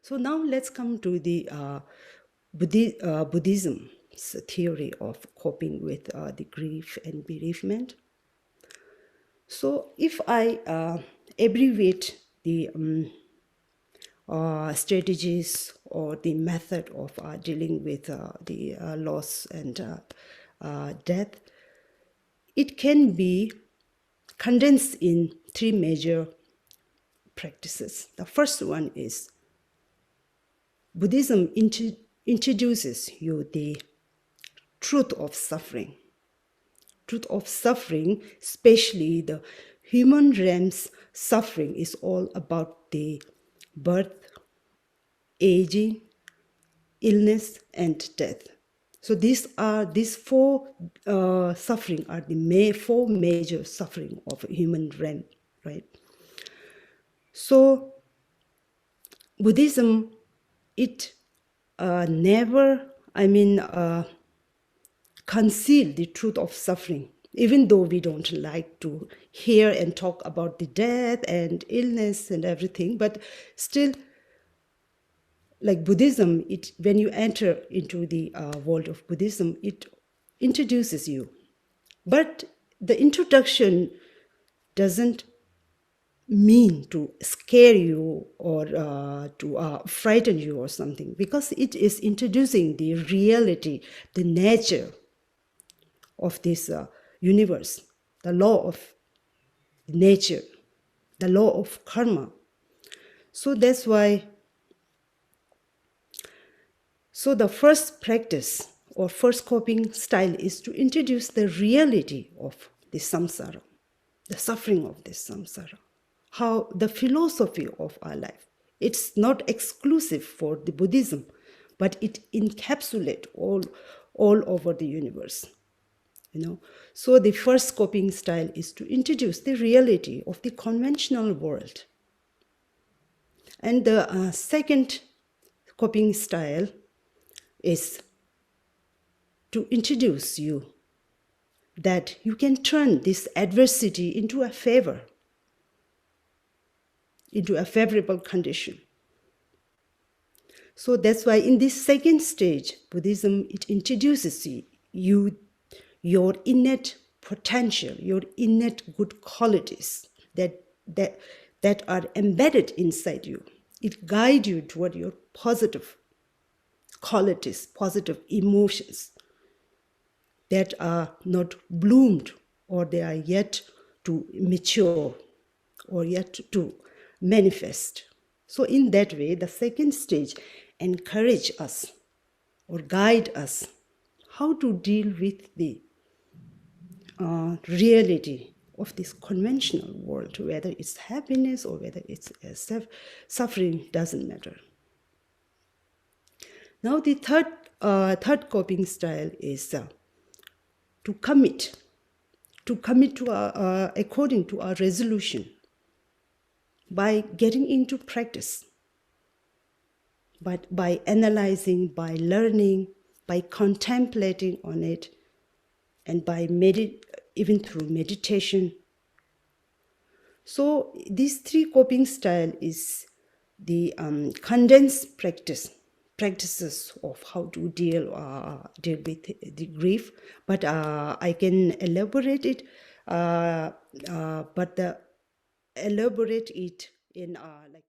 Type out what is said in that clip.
So now let's come to the Buddhism's theory of coping with the grief and bereavement. So if I abbreviate the strategies or the method of dealing with the loss and death, it can be condensed in three major practices. The first one is Buddhism introduces you the truth of suffering. Truth of suffering, especially the human realm's suffering, is all about the birth, aging, illness, and death. So these four suffering are the four major suffering of human realm, right? So Buddhism, it never, conceal the truth of suffering, even though we don't like to hear and talk about the death and illness and everything, but still, like Buddhism, when you enter into the world of Buddhism, it introduces you. But the introduction doesn't mean to scare you or to frighten you or something, because it is introducing the reality, the nature of this universe, the law of nature, the law of karma. So that's why, so the first practice or first coping style is to introduce the reality of the samsara, the suffering of this samsara, how the philosophy of our life. It's not exclusive for the Buddhism, but it encapsulates all over the universe. So the first coping style is to introduce the reality of the conventional world. And the second coping style is to introduce you that you can turn this adversity into a favor, into a favorable condition. So that's why in this second stage, Buddhism, it introduces you your innate potential, your innate good qualities that are embedded inside you. It guides you toward your positive qualities, positive emotions that are not bloomed, or they are yet to mature or yet to manifest. So in that way, the second stage encourage us or guide us how to deal with the reality of this conventional world, whether it's happiness or whether it's suffering, doesn't matter. Now the third coping style is to commit to according to our resolution, by getting into practice, but by analyzing, by learning, by contemplating on it, and by even through meditation. So these three coping style is the condensed practices of how to deal with the grief. But I can elaborate it, elaborate it in like